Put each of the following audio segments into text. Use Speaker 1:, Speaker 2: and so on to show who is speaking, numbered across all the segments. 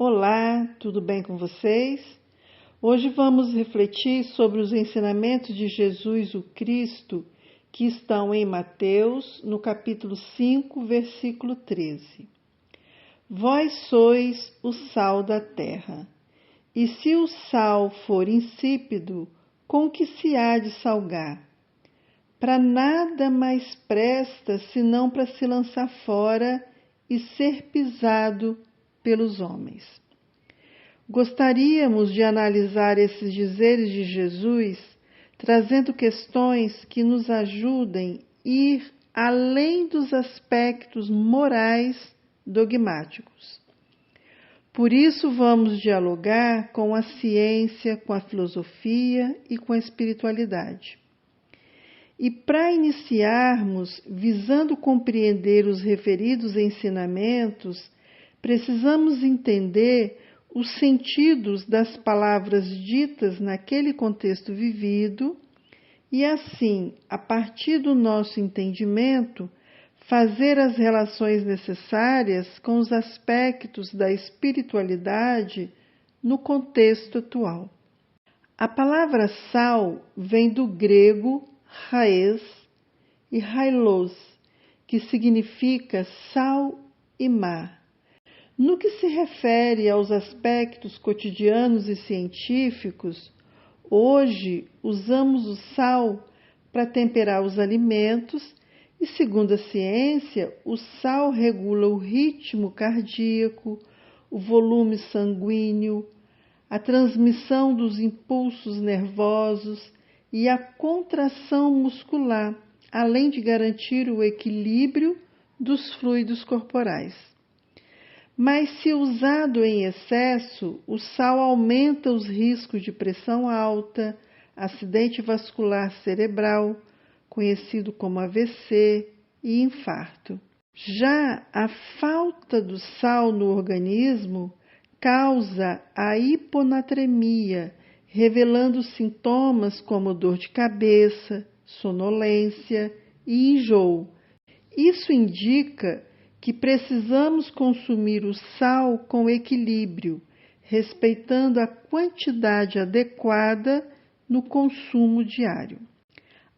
Speaker 1: Olá, tudo bem com vocês? Hoje vamos refletir sobre os ensinamentos de Jesus o Cristo que estão em Mateus, no capítulo 5, versículo 13. Vós sois o sal da terra, e se o sal for insípido, com que se há de salgar? Para nada mais presta senão para se lançar fora e ser pisado pelos homens. Gostaríamos de analisar esses dizeres de Jesus, trazendo questões que nos ajudem a ir além dos aspectos morais dogmáticos. Por isso vamos dialogar com a ciência, com a filosofia e com a espiritualidade. E para iniciarmos, visando compreender os referidos ensinamentos, precisamos entender os sentidos das palavras ditas naquele contexto vivido e, assim, a partir do nosso entendimento, fazer as relações necessárias com os aspectos da espiritualidade no contexto atual. A palavra sal vem do grego raiz e railos, que significa sal e mar. No que se refere aos aspectos cotidianos e científicos, hoje usamos o sal para temperar os alimentos e, segundo a ciência, o sal regula o ritmo cardíaco, o volume sanguíneo, a transmissão dos impulsos nervosos e a contração muscular, além de garantir o equilíbrio dos fluidos corporais. Mas, se usado em excesso, o sal aumenta os riscos de pressão alta, acidente vascular cerebral, conhecido como AVC, e infarto. Já a falta do sal no organismo causa a hiponatremia, revelando sintomas como dor de cabeça, sonolência e enjoo. Isso indica que precisamos consumir o sal com equilíbrio, respeitando a quantidade adequada no consumo diário.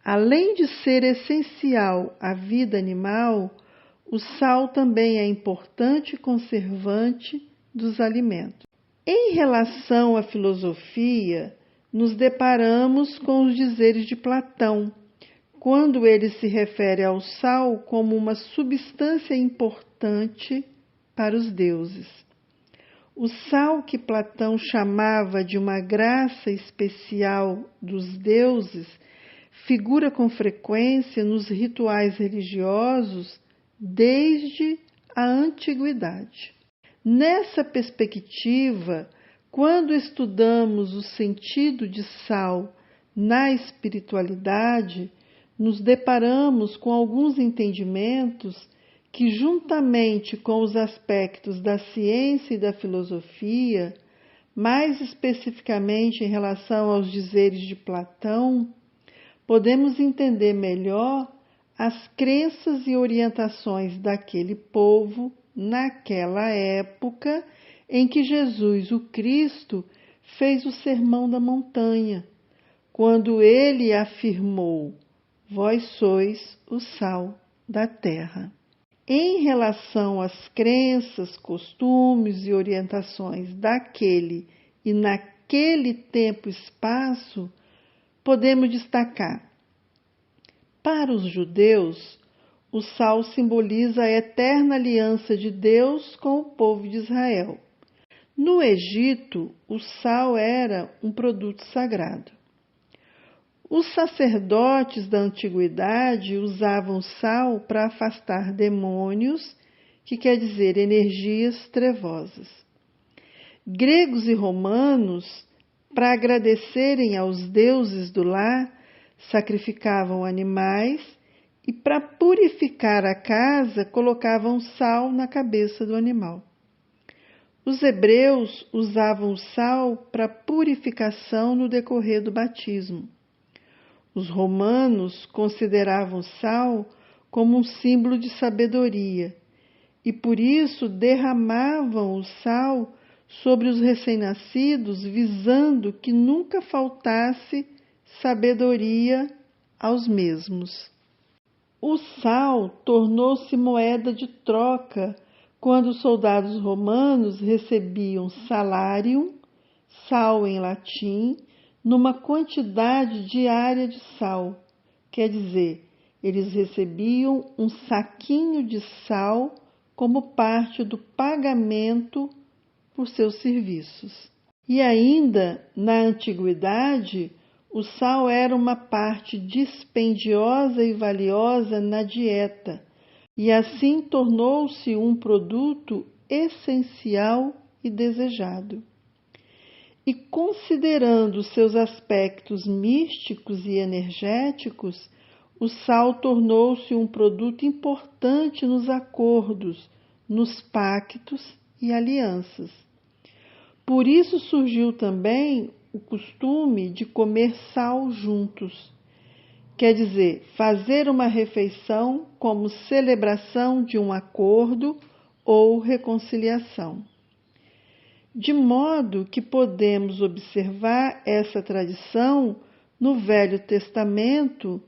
Speaker 1: Além de ser essencial à vida animal, o sal também é importante conservante dos alimentos. Em relação à filosofia, nos deparamos com os dizeres de Platão, quando ele se refere ao sal como uma substância importante para os deuses. O sal que Platão chamava de uma graça especial dos deuses figura com frequência nos rituais religiosos desde a antiguidade. Nessa perspectiva, quando estudamos o sentido de sal na espiritualidade, nos deparamos com alguns entendimentos que, juntamente com os aspectos da ciência e da filosofia, mais especificamente em relação aos dizeres de Platão, podemos entender melhor as crenças e orientações daquele povo naquela época em que Jesus, o Cristo, fez o Sermão da Montanha, quando ele afirmou: vós sois o sal da terra. Em relação às crenças, costumes e orientações daquele e naquele tempo e espaço, podemos destacar: para os judeus, o sal simboliza a eterna aliança de Deus com o povo de Israel. No Egito, o sal era um produto sagrado. Os sacerdotes da antiguidade usavam sal para afastar demônios, que quer dizer energias trevosas. Gregos e romanos, para agradecerem aos deuses do lar, sacrificavam animais e, para purificar a casa, colocavam sal na cabeça do animal. Os hebreus usavam sal para purificação no decorrer do batismo. Os romanos consideravam sal como um símbolo de sabedoria e, por isso, derramavam o sal sobre os recém-nascidos, visando que nunca faltasse sabedoria aos mesmos. O sal tornou-se moeda de troca quando os soldados romanos recebiam salarium, sal em latim, numa quantidade diária de sal. Quer dizer, eles recebiam um saquinho de sal como parte do pagamento por seus serviços. E ainda, na antiguidade, o sal era uma parte dispendiosa e valiosa na dieta, e assim tornou-se um produto essencial e desejado. E considerando seus aspectos místicos e energéticos, o sal tornou-se um produto importante nos acordos, nos pactos e alianças. Por isso surgiu também o costume de comer sal juntos. Quer dizer, fazer uma refeição como celebração de um acordo ou reconciliação. De modo que podemos observar essa tradição no Velho Testamento,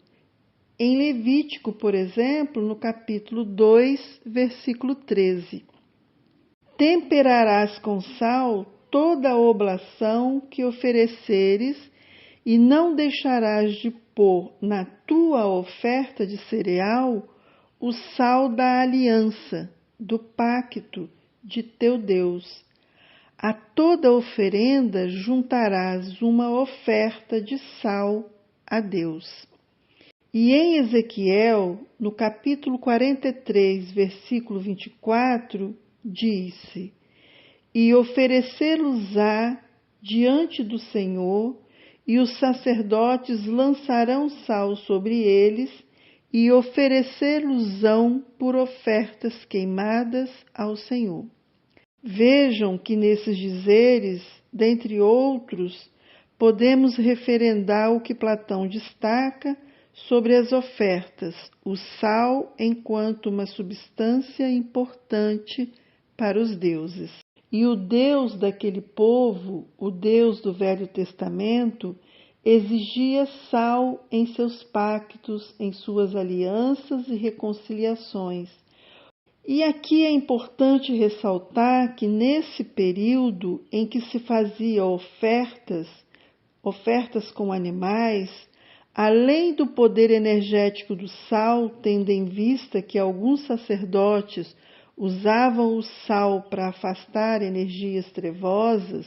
Speaker 1: em Levítico, por exemplo, no capítulo 2, versículo 13. Temperarás com sal toda a oblação que ofereceres, e não deixarás de pôr na tua oferta de cereal o sal da aliança, do pacto de teu Deus. A toda oferenda juntarás uma oferta de sal a Deus. E em Ezequiel, no capítulo 43, versículo 24, disse: E oferecê-los-á diante do Senhor, e os sacerdotes lançarão sal sobre eles, e oferecê-los-ão por ofertas queimadas ao Senhor. Vejam que nesses dizeres, dentre outros, podemos referendar o que Platão destaca sobre as ofertas, o sal enquanto uma substância importante para os deuses. E o Deus daquele povo, o Deus do Velho Testamento, exigia sal em seus pactos, em suas alianças e reconciliações. E aqui é importante ressaltar que nesse período em que se fazia ofertas com animais, além do poder energético do sal, tendo em vista que alguns sacerdotes usavam o sal para afastar energias trevosas,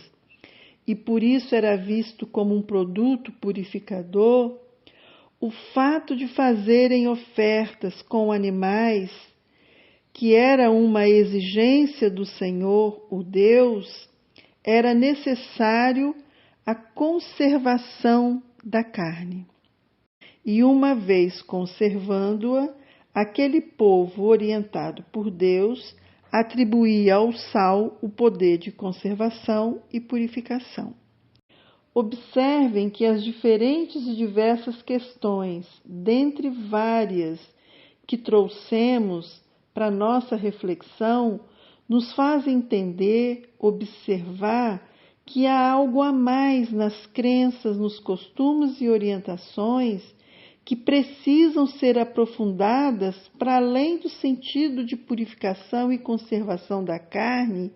Speaker 1: e por isso era visto como um produto purificador, o fato de fazerem ofertas com animais, que era uma exigência do Senhor, o Deus, era necessário a conservação da carne. E uma vez conservando-a, aquele povo orientado por Deus atribuía ao sal o poder de conservação e purificação. Observem que as diferentes e diversas questões, dentre várias que trouxemos para nossa reflexão, nos fazem entender, observar que há algo a mais nas crenças, nos costumes e orientações que precisam ser aprofundadas para além do sentido de purificação e conservação da carne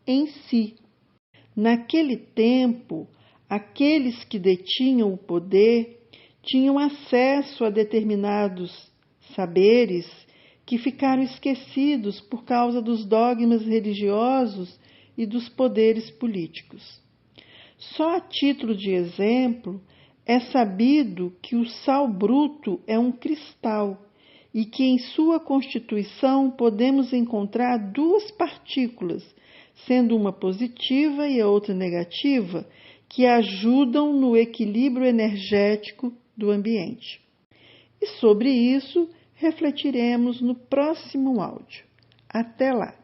Speaker 1: em si. Naquele tempo, aqueles que detinham o poder tinham acesso a determinados saberes que ficaram esquecidos por causa dos dogmas religiosos e dos poderes políticos. Só a título de exemplo, é sabido que o sal bruto é um cristal e que em sua constituição podemos encontrar duas partículas, sendo uma positiva e a outra negativa, que ajudam no equilíbrio energético do ambiente. E sobre isso refletiremos no próximo áudio. Até lá!